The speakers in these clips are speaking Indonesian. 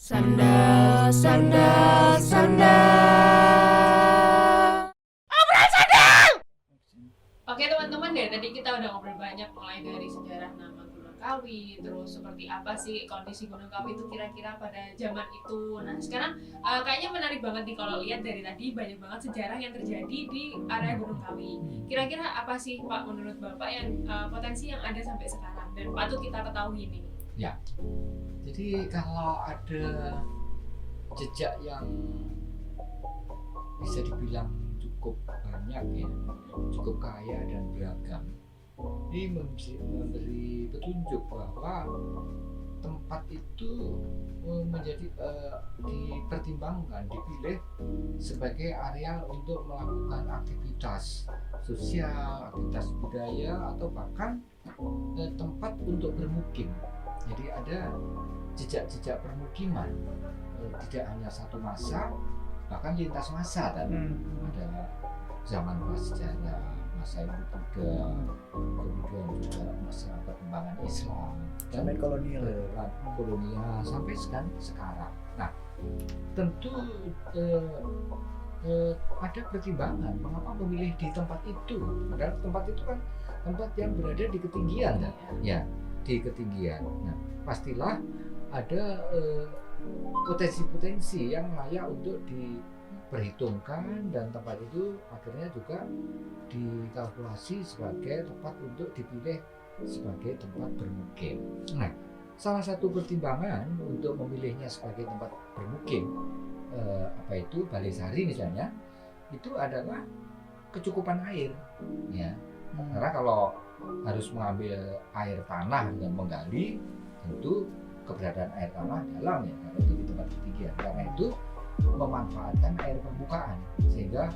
Sanda, sanda, sanda. Oke teman-teman, dari tadi kita udah ngobrol banyak mulai dari sejarah nama Gunung Kawi, terus seperti apa sih kondisi Gunung Kawi itu kira-kira pada zaman itu. Nah sekarang kayaknya menarik banget nih kalau lihat dari tadi banyak banget sejarah yang terjadi di area Gunung Kawi. Kira-kira apa sih Pak menurut Bapak yang potensi yang ada sampai sekarang dan patut kita ketahui nih? Ya, jadi kalau ada jejak yang bisa dibilang cukup banyak ya, cukup kaya dan beragam, ini memberi petunjuk bahwa tempat itu menjadi dipertimbangkan, dipilih sebagai area untuk melakukan aktivitas sosial, aktivitas budaya, atau bahkan tempat untuk bermukim. Jadi ada jejak-jejak permukiman, tidak hanya satu masa, bahkan lintas masa tadi. Ada zaman prasejarah, masa Ibu Buddha, kemudian juga masa perkembangan Islam, dan kolonial sampai sekarang. Nah, tentu ada pertimbangan mengapa memilih di tempat itu. Padahal tempat itu kan tempat yang berada di ketinggian, kan? Ya, di ketinggian. Nah, pastilah ada potensi-potensi yang layak untuk diperhitungkan, dan tempat itu akhirnya juga dikalkulasi sebagai tempat untuk dipilih sebagai tempat bermukim. Nah, salah satu pertimbangan untuk memilihnya sebagai tempat bermukim, apa itu Balai Sari misalnya, itu adalah kecukupan air, ya. Karena kalau harus mengambil air tanah dan menggali, tentu keberadaan air tanah dalam ya, karena itu di tempat ketinggian. Karena itu memanfaatkan air permukaan, sehingga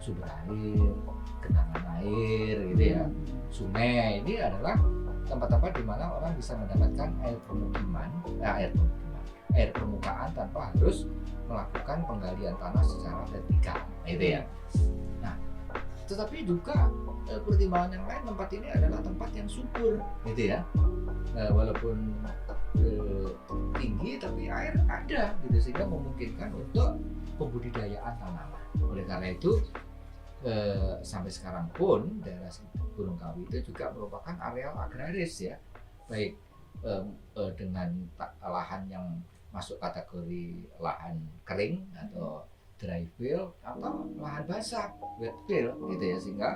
sumber air, genangan air gitu ya, sungai, ini adalah tempat-tempat di mana orang bisa mendapatkan air permukaan tanpa harus melakukan penggalian tanah secara vertikal gitu ya. Nah, tetapi juga pertimbangan yang lain, tempat ini adalah tempat yang subur gitu ya. Walaupun tinggi tapi air ada gitu, sehingga memungkinkan untuk pembudidayaan tanaman. Oleh karena itu sampai sekarang pun daerah Gunung Kawi itu juga merupakan areal agraris ya, baik dengan lahan yang masuk kategori lahan kering atau dry field, atau lahan basah wet field gitu ya, sehingga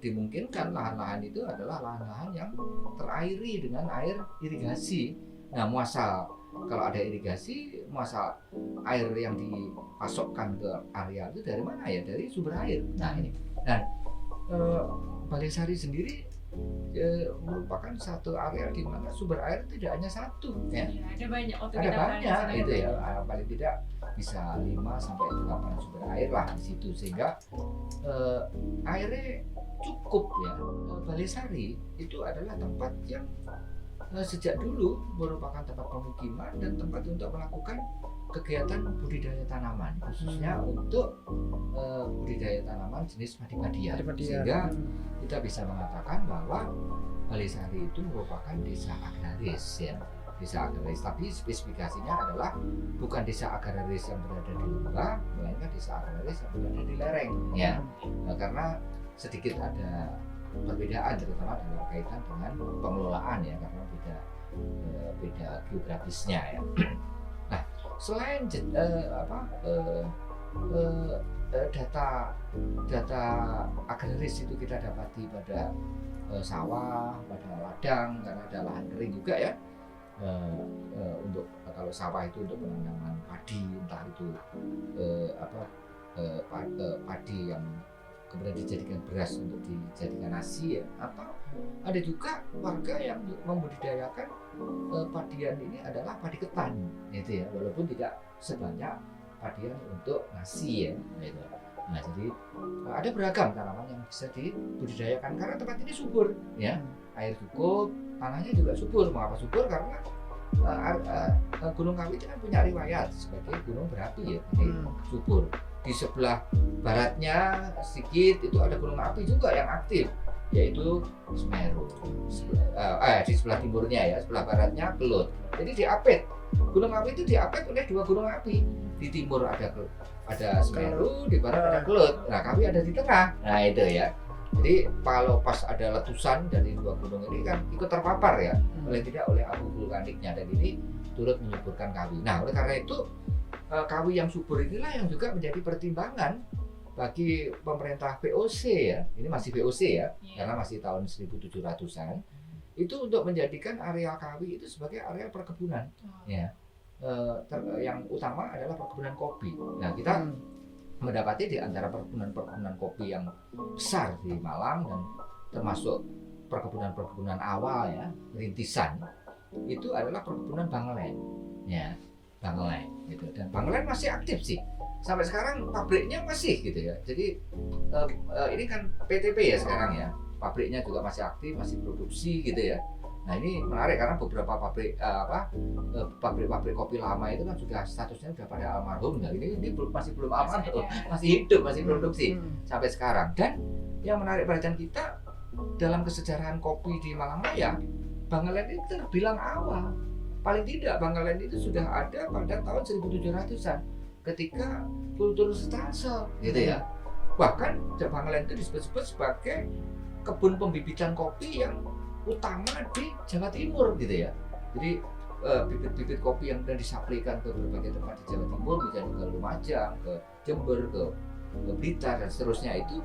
dimungkinkan lahan-lahan itu adalah lahan-lahan yang terairi dengan air irigasi. Nah, muasal kalau ada irigasi, muasal air yang dipasokkan ke area itu dari mana ya? Dari sumber air. Nah ini. Nah, Balai Sari sendiri merupakan satu area di mana sumber air tidak hanya satu ya. Ada banyak, ada banyak itu ya. Paling tidak bisa 5 sampai 8 sumber air lah di situ, sehingga airnya cukup ya. Balai Sari itu adalah tempat yang sejak dulu merupakan tempat pemukiman dan tempat untuk melakukan kegiatan budidaya tanaman, khususnya untuk budidaya tanaman jenis padi-padian. Sehingga kita bisa mengatakan bahwa Balai Sari itu merupakan desa agraris ya, desa agraris. Tapi spesifikasinya adalah bukan desa agraris yang berada di lembah, melainkan desa agraris yang berada di lereng ya. Karena sedikit ada perbedaan, terutama dalam kaitan dengan pengelolaan ya, karena beda geografisnya ya. Nah, selain data agraris itu kita dapati pada sawah, pada ladang, karena ada lahan kering juga ya. Untuk kalau sawah itu untuk penanaman padi, entah itu padi yang kemudian dijadikan beras untuk dijadikan nasi ya, atau ada juga warga yang membudidayakan padian ini adalah padi ketan gitu ya, walaupun tidak sebanyak padian untuk nasi ya gitu. Nah, jadi ada beragam tanaman yang bisa dibudidayakan karena tempat ini subur ya, air cukup, tanahnya juga subur. Mengapa subur? Karena Gunung Kawi itu kan punya riwayat sebagai gunung berapi ya, jadi subur. Di sebelah baratnya sedikit itu ada gunung api juga yang aktif. yaitu Semeru. Di sebelah timurnya ya, sebelah baratnya Kelut. Jadi diapit. Gunung api itu diapit oleh dua gunung api. Di timur ada Semeru, di barat ada Kelut. Nah, kami ada di tengah. Nah, itu ya. Jadi kalau pas ada letusan dari dua gunung ini kan ikut terpapar ya, oleh tidak oleh abu vulkaniknya, dan ini turut menyuburkan kawi. Nah, oleh karena itu kawi yang subur inilah yang juga menjadi pertimbangan bagi pemerintah VOC ya. Ini masih VOC ya, karena masih tahun 1700-an. Itu untuk menjadikan area kawi itu sebagai area perkebunan. Ya. Yang utama adalah perkebunan kopi. Nah, kita mendapati di antara perkebunan kopi yang besar di Malang dan termasuk perkebunan awal ya, rintisan, itu adalah perkebunan Bangelen. Ya, Bangelen gitu. Dan Bangelen masih aktif sih. Sampai sekarang pabriknya masih gitu ya. Jadi ini kan PTP ya sekarang ya. Pabriknya juga masih aktif, masih produksi gitu ya. Nah, ini menarik karena beberapa pabrik kopi lama itu kan sudah statusnya sudah pada almarhum. Nah, ini masih belum almarhum, masih hidup, masih produksi sampai sekarang. Dan yang menarik perhatian kita dalam kesejarahan kopi di Malangraya, Bangelen itu terbilang awal. Paling tidak Bangelen itu sudah ada pada tahun 1700-an ketika kultur Stase gitu ya. Bahkan Bangelen itu disebut-sebut sebagai kebun pembibitan kopi yang utama di Jawa Timur gitu ya. Jadi bibit-bibit kopi yang kemudian disaplikan ke berbagai tempat di Jawa Timur, misalnya ke Lumajang, ke Jember, ke Blitar dan seterusnya, itu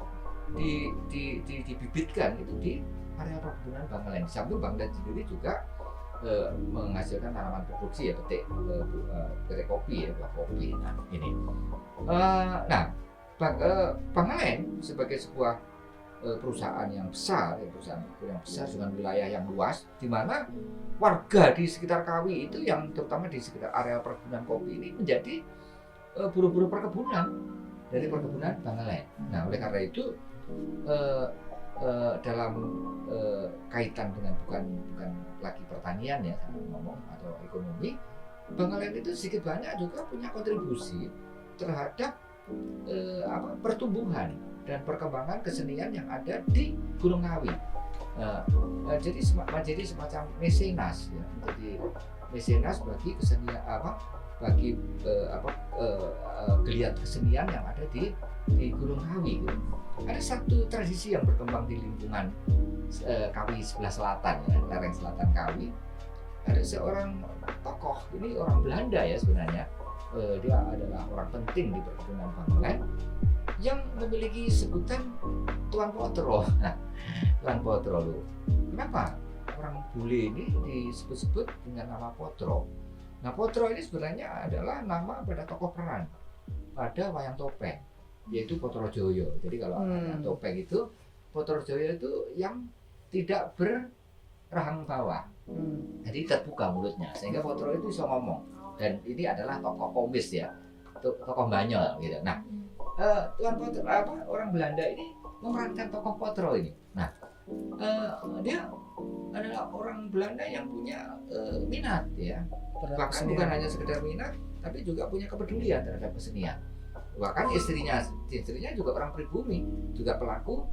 dibibitkan itu di area perkebunan Bangelen. Di samping Bangelen sendiri juga menghasilkan tanaman produksi ya, petik kopi ya, buah kopi. Nah, ini. Bangelen sebagai sebuah perusahaan yang besar dengan wilayah yang luas, di mana warga di sekitar Kawi itu yang terutama di sekitar area perkebunan kopi ini menjadi buruh-buruh perkebunan dari perkebunan Bangelen. Nah, oleh karena itu dalam kaitan dengan bukan lagi pertanian ya, ngomong atau ekonomi, Bangelen itu sedikit banyak juga punya kontribusi terhadap pertumbuhan dan perkembangan kesenian yang ada di Gunung Kawi. Jadi semacam mecenas ya, menjadi mecenas bagi kesenian geliat kesenian yang ada di Gunung Kawi. Gitu. Ada satu tradisi yang berkembang di lingkungan Kawi sebelah selatan ya, lereng selatan Kawi. Ada seorang tokoh, ini orang Belanda ya sebenarnya. Dia adalah orang penting di perkebunan Bangelen yang memiliki sebutan Tuan Potro. Nah, Tuan Potro loh. Kenapa orang bule ini disebut-sebut dengan nama Potro? Nah, Potro ini sebenarnya adalah nama pada tokoh peran pada wayang topeng, yaitu Potrojoyo. Jadi kalau wayang topeng itu, Potrojoyo itu yang tidak berrahang bawah. Jadi terbuka mulutnya, sehingga Potro itu bisa ngomong. Dan ini adalah tokoh komis ya, tokoh Banyol gitu. Nah, Tuan Potro orang Belanda ini memerankan tokoh Potro ini. Nah, dia adalah orang Belanda yang punya minat ya. Bahkan bukan hanya sekedar minat, tapi juga punya kepedulian terhadap kesenian. Bahkan istrinya juga orang pribumi, juga pelaku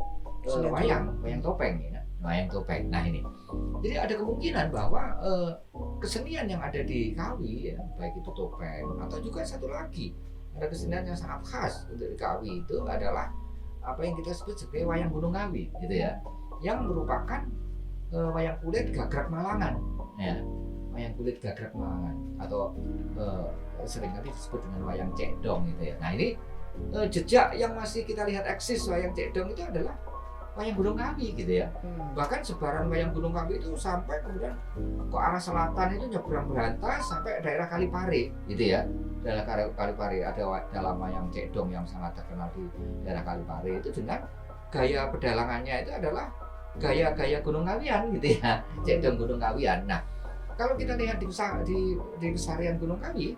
wayang topeng ya. Wayang topeng. Nah, ini. Jadi ada kemungkinan bahwa kesenian yang ada di Kawi ya, baik itu topeng atau juga satu lagi, ada kesenian yang sangat khas untuk di Kawi itu adalah apa yang kita sebut sebagai wayang Gunung Kawi gitu ya, yang merupakan wayang kulit gagrak Malangan ya, wayang kulit gagrak Malangan atau seringkali disebut dengan wayang cekdong gitu ya. Nah, ini jejak yang masih kita lihat eksis wayang cekdong itu adalah wayang Gunung Kawi gitu ya. Bahkan sebaran wayang Gunung Kawi itu sampai kemudian ke arah selatan itu nyebrang berantas sampai daerah Kalipari gitu ya. Daerah Kalipari ada dalam wayang cekdong yang sangat terkenal di daerah Kalipari itu dengan gaya pedalangannya itu adalah gaya Gunung Kawian gitu ya. Cekdong Gunung Kawian. Nah, kalau kita lihat di keseharian Gunung Kawi,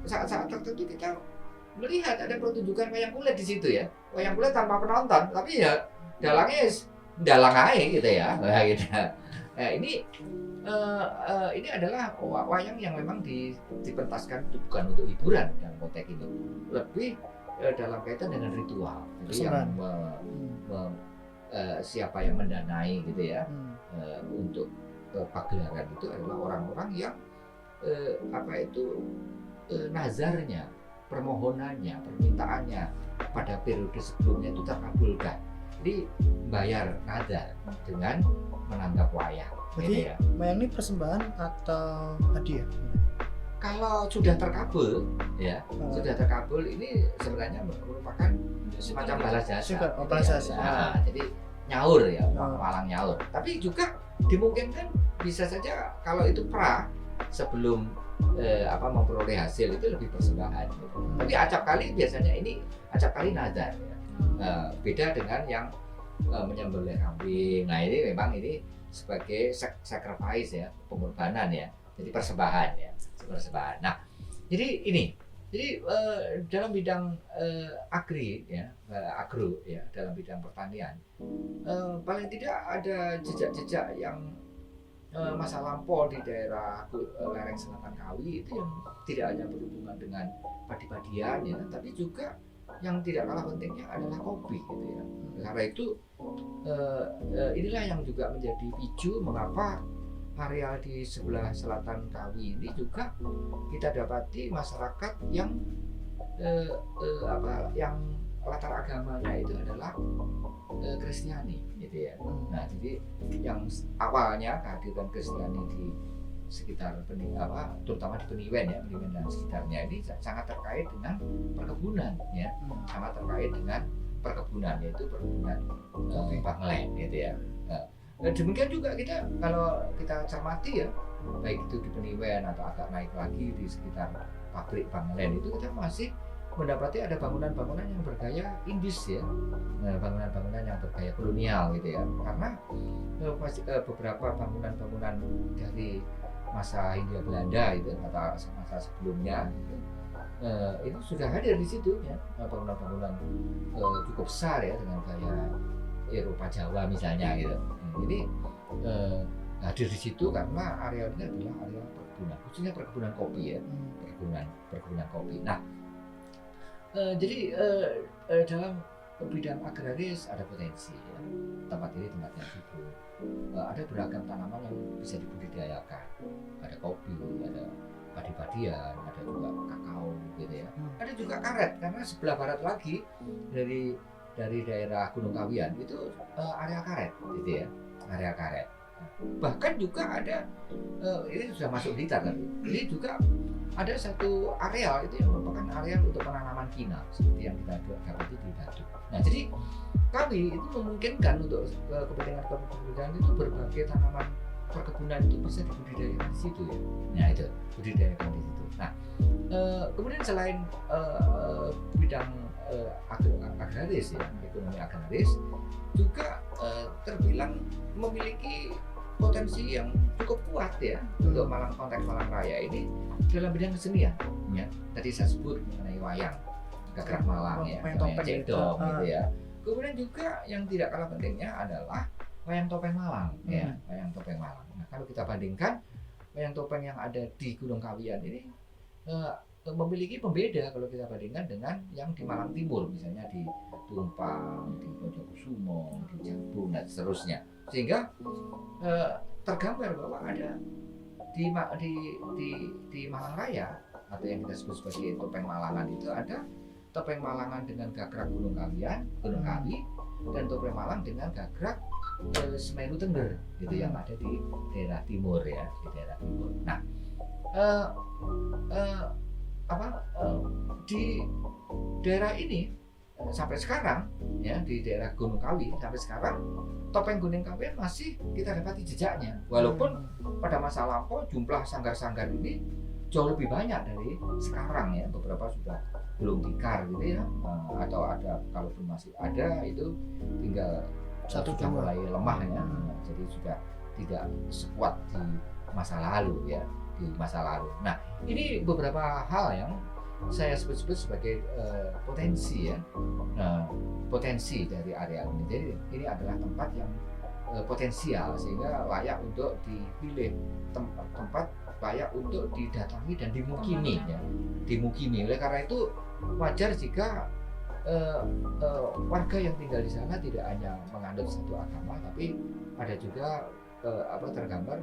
saat-saat tertentu kita melihat ada pertunjukan wayang kulit di situ ya, wayang kulit tanpa penonton, tapi ya dalangnya dalang aja gitu ya. Nah, gitu. Ini adalah wayang yang memang dipentaskan itu bukan untuk hiburan dalam konteks ini, lebih dalam kaitan dengan ritual. Jadi yang siapa yang mendanai gitu ya untuk pagelaran itu adalah orang-orang yang nazarnya, permohonannya, permintaannya pada periode sebelumnya itu terkabulkan. Jadi bayar nazar dengan menanggap wayang. Berarti gitu ya. wayang ini persembahan atau hadiah? Kalau sudah terkabul, ya sudah terkabul ini sebenarnya merupakan semacam balas jasa. Syukur, gitu balas ya. jasa. Nah, jadi nyaur ya, Oh. malang nyaur. Tapi juga dimungkinkan bisa saja kalau itu sebelum memperoleh hasil itu lebih persembahan. Gitu. Tapi acap kali biasanya ini acap kali nazar. Ya. Beda dengan yang menyembelih kambing. Nah ini memang ini sebagai sacrifice ya, pengorbanan ya. Jadi persembahan ya, persembahan. Nah, jadi ini, dalam bidang agro ya, dalam bidang pertanian, paling tidak ada jejak-jejak yang masa lampau di daerah lereng selatan Kawi itu yang tidak hanya berhubungan dengan padi-padian ya, tapi juga yang tidak kalah pentingnya adalah kopi gitu ya. Karena itu inilah yang juga menjadi picu mengapa areal di sebelah selatan Kawi ini juga kita dapati masyarakat yang yang latar agamanya itu adalah Kristiani gitu ya. Nah, jadi yang awalnya kehadiran Kristiani di sekitar terutama di Peniwen ya, Peniwen dan sekitarnya ini sangat terkait dengan perkebunan ya, sangat terkait dengan perkebunan, yaitu perkebunan Banglen gitu ya. Nah, demikian juga kalau kita cermati ya, baik itu di Peniwen atau agak naik lagi di sekitar pabrik Banglen itu kita masih mendapati ada bangunan-bangunan yang bergaya Indus ya, bangunan-bangunan yang bergaya kolonial gitu ya, karena beberapa bangunan-bangunan dari masa Hindia Belanda itu atau masa sebelumnya itu sudah hadir di situ ya, bangunan-bangunan cukup besar ya dengan gaya Eropa Jawa misalnya gitu. Jadi hadir di situ karena area ini adalah area perkebunan, khususnya perkebunan kopi ya, perkebunan kopi. Nah, jadi dalam bidang agraris ada potensi ya. Tempat ini tempat yang subur. Ada beragam tanaman yang bisa dibudidayakan. Ada kopi, ada padi-padian, ada juga kakao gitu ya. Ada juga karet karena sebelah barat lagi dari daerah Gunung Kawian itu area karet gitu ya. Area karet. Bahkan juga ada ini sudah masuk Blitar kan. Jadi juga ada satu areal itu yang merupakan areal untuk penanaman kina seperti yang kita dapati di Batu. Nah, jadi kami itu memungkinkan untuk kepentingan perkebunan itu berbagai tanaman perkebunan itu bisa dibudidayakan di situ ya. Nah, itu budidayakan di situ. Nah, kemudian selain bidang agraris ya, ekonomi agraris juga terbilang memiliki potensi yang cukup kuat ya untuk konteks Malang Raya ini dalam bidang kesenian ya. Tadi saya sebut mengenai wayang Gagrak Malang ya, wayang cedok gitu ya. Kemudian juga yang tidak kalah pentingnya adalah wayang topeng Malang ya, wayang topeng Malang. Nah, kalau kita bandingkan wayang topeng yang ada di Gunung Kawian ini memiliki pembeda kalau kita bandingkan dengan yang di Malang Timur, misalnya di Tumpang, di Bojokusumo, di Jabung dan seterusnya. Sehingga tergambar bahwa ada di Malang Raya atau yang kita sebut sebagai topeng Malangan itu ada topeng Malangan dengan gagrak Gunung Kawian, Gunung Kawi, dan topeng Malang dengan gagrak Semeru Tengger gitu yang ada di daerah timur ya, di daerah timur. Nah, di daerah ini sampai sekarang ya, di daerah Gunung Kawi sampai sekarang topeng Gunung Kawian masih kita dapati jejaknya, walaupun pada masa lampau jumlah sanggar-sanggar ini jauh lebih banyak dari sekarang ya. Beberapa sudah belum tikar gitu ya, atau ada, kalaupun masih ada itu tinggal sudah mulai lemah ya, jadi sudah tidak sekuat di masa lalu ya, di masa lalu. Nah, ini beberapa hal yang saya sebut sebagai potensi ya, potensi dari area ini. Jadi ini adalah tempat yang potensial sehingga layak untuk dipilih, tempat layak untuk didatangi dan dimukimi ya, dimukimi. Oleh karena itu wajar jika eh, warga yang tinggal di sana tidak hanya menganut satu agama, tapi ada juga tergambar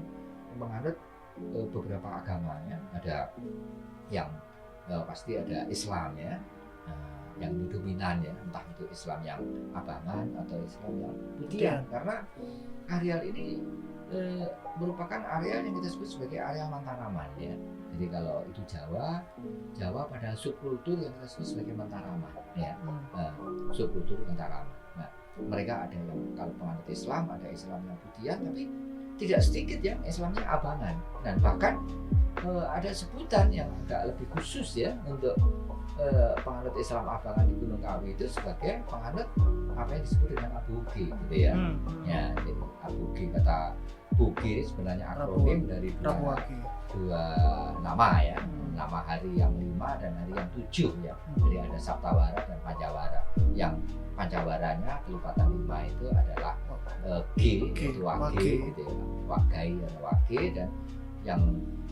menganut beberapa agama ya. Ada yang pasti ada Islam ya, yang dominan ya, entah itu Islam yang abangan atau Islam yang Budian, karena areal ini merupakan area yang kita sebut sebagai area Mataraman ya. Jadi kalau itu Jawa pada subkultur yang kita sebut sebagai Mataraman ya, subkultur Mataraman. Nah, mereka ada yang kalau penganut Islam, ada Islam yang Budian, tapi tidak sedikit yang Islamnya abangan, dan bahkan ada sebutan yang agak lebih khusus ya untuk penganut Islam abangan di Gunung Kawi itu sebagai penganut apa yang disebut dengan Abuge gitu ya. Ya, jadi Abuge, kata Buge sebenarnya akronim dari dua nama ya, nama hari yang 5 dan hari yang 7 ya. Jadi ada Saptawara dan Pancawara. Yang Pancawaranya kelipatan 5 itu adalah G, itu Wage gitu ya. Wagai dan Wage, dan yang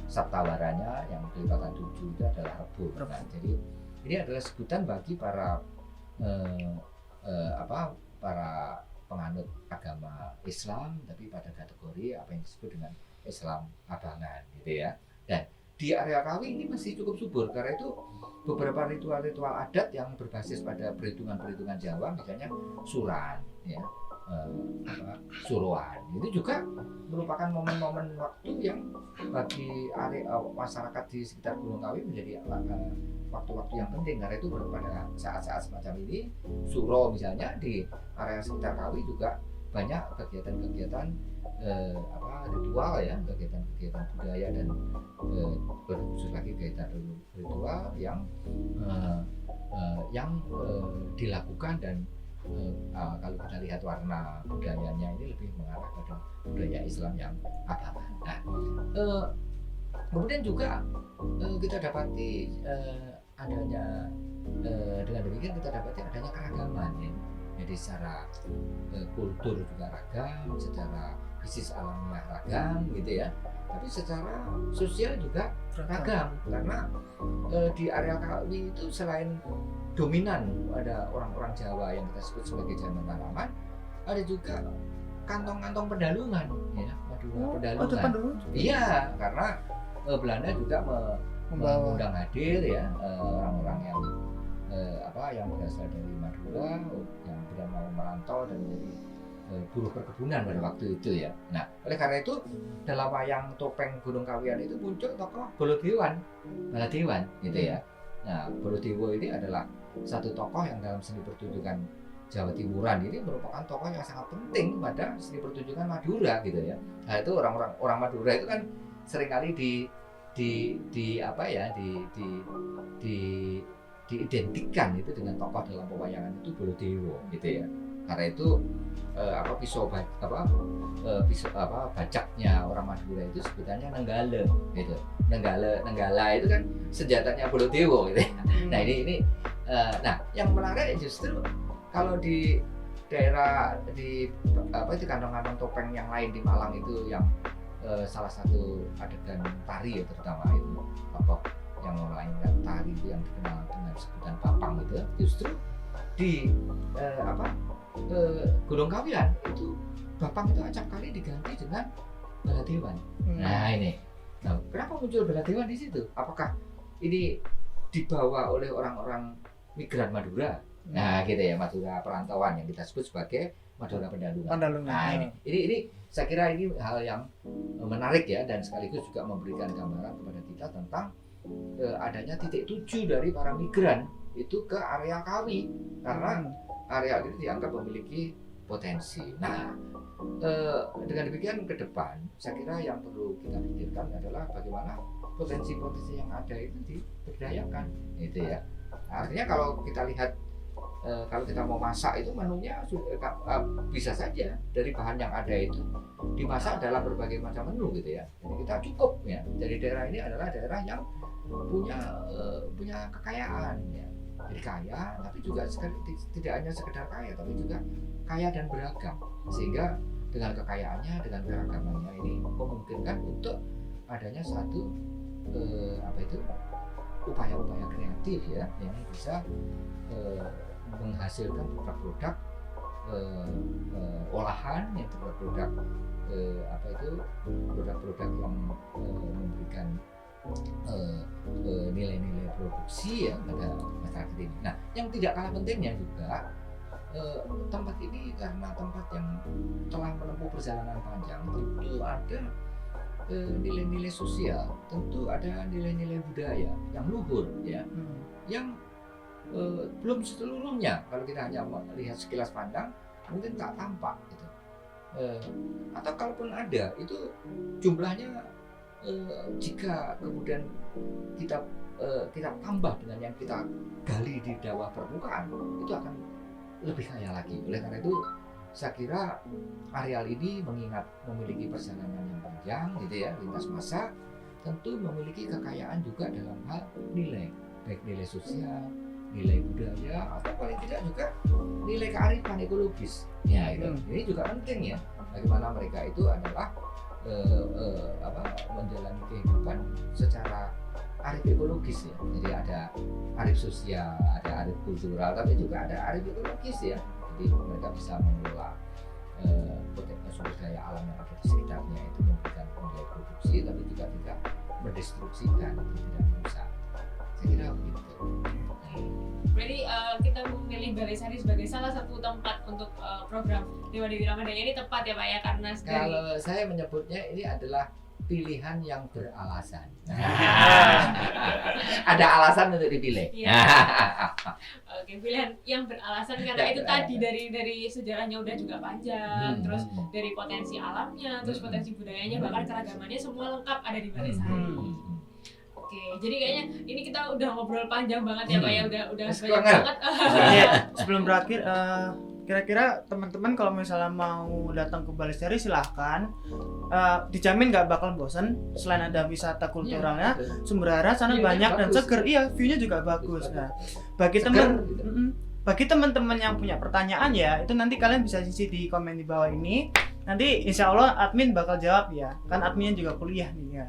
Saptawaranya yang kelipatan 7 itu adalah Rebo. Nah, jadi ini adalah sebutan bagi para para penganut agama Islam tapi pada kategori apa yang disebut dengan Islam abangan gitu ya. Dan di area Kawi ini masih cukup subur karena itu beberapa ritual-ritual adat yang berbasis pada perhitungan-perhitungan Jawa, misalnya suran ya, suruhan, itu juga merupakan momen-momen waktu yang bagi area masyarakat di sekitar Gunung Kawi menjadi waktu-waktu yang penting, karena itu pada saat-saat semacam ini suro misalnya di area sekitar Kawi juga banyak kegiatan-kegiatan ritual ya, kegiatan-kegiatan budaya dan berkhusus lagi kegiatan ritual yang dilakukan, dan kalau kita lihat warna budayanya ini lebih mengarah pada budaya Islam yang abangan. Nah, kemudian juga kita dapati adanya dengan demikian kita dapati adanya keragaman ya. Jadi secara kultur juga ragam, secara fisik alamiah ragam gitu ya. Tapi secara sosial juga ragam, karena di area Kawi itu selain dominan ada orang-orang Jawa yang kita sebut sebagai Jawa Mataraman, ada juga kantong-kantong pedalungan ya, pedalungan. Iya, karena Belanda juga mengundang hadir ya orang-orang yang yang berasal dari Madura yang sudah mau merantau dan menjadi buruh perkebunan pada waktu itu ya. Nah, oleh karena itu dalam wayang topeng Gunung Kawian itu muncul tokoh Baladewan gitu ya. Nah, Baladewa ini adalah satu tokoh yang dalam seni pertunjukan Jawa Timuran ini merupakan tokoh yang sangat penting pada seni pertunjukan Madura gitu ya. Nah, itu orang Madura itu kan seringkali diidentikan itu dengan tokoh dalam pewayangan itu Baladewa gitu ya. Karena itu bacaknya orang Madura itu sebutannya Nenggala gitu. Nenggala itu kan senjatanya Baladewa gitu ya. Nah ini yang menarik justru kalau di daerah di kantong-kantong topeng yang lain di Malang itu yang salah satu adegan tari ya, terutama itu tokoh yang memainkan tari itu yang dikenal dengan sebutan Papang itu, justru di Gunung Kawian itu Bapang itu acap kali diganti dengan Baladewan. Nah ini, kenapa muncul Baladewan di situ? Apakah ini dibawa oleh orang-orang migran Madura? Nah gitu ya, Madura perantauan yang kita sebut sebagai Madura Pendalungan. Nah ini saya kira ini hal yang menarik ya, dan sekaligus juga memberikan gambaran kepada kita tentang adanya titik tuju dari para migran itu ke area Kawi, karena area ini dianggap memiliki potensi. Nah, dengan demikian ke depan saya kira yang perlu kita pikirkan adalah bagaimana potensi-potensi yang ada itu diberdayakan gitu ya. Artinya kalau kita lihat kalau kita mau masak itu menunya bisa saja dari bahan yang ada itu dimasak dalam berbagai macam menu gitu ya. Jadi kita cukup ya. Jadi daerah ini adalah daerah yang punya kekayaan ya. Jadi kaya, tapi juga tidak hanya sekedar kaya, tapi juga kaya dan beragam. Sehingga dengan kekayaannya, dengan keragamannya ini memungkinkan untuk adanya satu upaya-upaya kreatif ya yang bisa menghasilkan produk-produk olahan, yang produk-produk produk-produk yang memberikan nilai-nilai produksi ya pada masyarakat ini. Nah, yang tidak kalah pentingnya juga tempat ini karena tempat yang telah menempuh perjalanan panjang, tentu ada nilai-nilai sosial, tentu ada nilai-nilai budaya yang luhur ya, yang belum seluruhnya kalau kita hanya melihat sekilas pandang mungkin tak tampak gitu. Atau kalaupun ada itu jumlahnya jika kemudian kita tambah dengan yang kita gali di bawah permukaan itu akan lebih kaya lagi. Oleh karena itu saya kira areal ini mengingat memiliki perjalanan yang panjang gitu ya, lintas masa, tentu memiliki kekayaan juga dalam hal nilai, baik nilai sosial, nilai budaya, atau paling tidak juga nilai kearifan ekologis. Ya itu ini juga penting ya, bagaimana mereka itu adalah menjalani kehidupan secara arif ekologis ya. Jadi ada arif sosial, ada arif kultural, tapi juga ada arif ekologis ya. Jadi mereka bisa mengelola sumber daya alam yang ada di sekitarnya itu memberikan nilai produksi, tapi juga tidak mendestruksikan, tidak merusak. Saya kira begitu. Berarti kita memilih Balai Sari sebagai salah satu tempat untuk program Dewa Dewi Ramadanya ini tepat ya Pak ya, karena kalau saya menyebutnya ini adalah pilihan yang beralasan. Ada alasan untuk dipilih. Iya. Oke, pilihan yang beralasan karena itu tadi dari sejarahnya udah juga panjang, terus dari potensi alamnya, terus potensi budayanya, bahkan keragamannya semua lengkap ada di Balai Sari. Oke, jadi kayaknya ini kita udah ngobrol panjang banget ya Pak ya, udah banyak banget. Sebelum berakhir, kira-kira teman-teman kalau misalnya mau datang ke Balai Sari silahkan, dijamin nggak bakal bosan. Selain ada wisata kulturalnya, sumber air sana banyak dan seger. Iya, view-nya juga bagus. Nah, bagi teman-teman yang punya pertanyaan ya, itu nanti kalian bisa isi di komen di bawah ini. Nanti insya Allah admin bakal jawab ya, kan adminnya juga kuliah nih ya.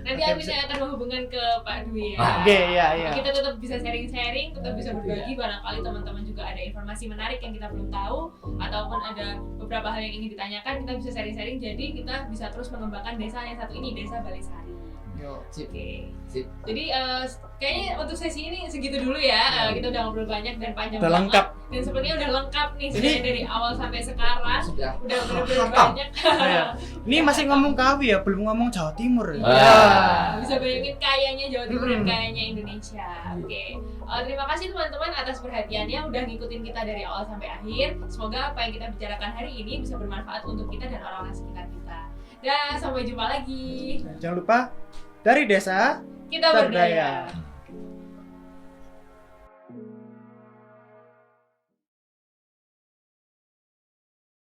Nanti adminnya akan menghubungkan ke Pak Dwi ya. Oke, iya. Kita tetap bisa sharing-sharing, tetap bisa berbagi. Barangkali teman-teman juga ada informasi menarik yang kita belum tahu, ataupun ada beberapa hal yang ingin ditanyakan, kita bisa sharing-sharing. Jadi kita bisa terus mengembangkan desa yang satu ini, Desa Balai Sari. Oke. Jadi kayaknya untuk sesi ini segitu dulu ya. Kita udah ngobrol banyak dan panjang Udah banget. lengkap. Dan sepertinya udah lengkap nih sebenarnya dari awal sampai sekarang. Sudah Udah benar-benar banyak. Ini masih ngomong Kawi ya, belum ngomong Jawa Timur ya. Bisa bayangin kayanya Jawa Timur dan kayanya Indonesia. Oke. Terima kasih teman-teman atas perhatiannya udah ngikutin kita dari awal sampai akhir. Semoga apa yang kita bicarakan hari ini bisa bermanfaat untuk kita dan orang-orang sekitar kita. Dan sampai jumpa lagi. Jangan lupa, dari desa kita berdaya.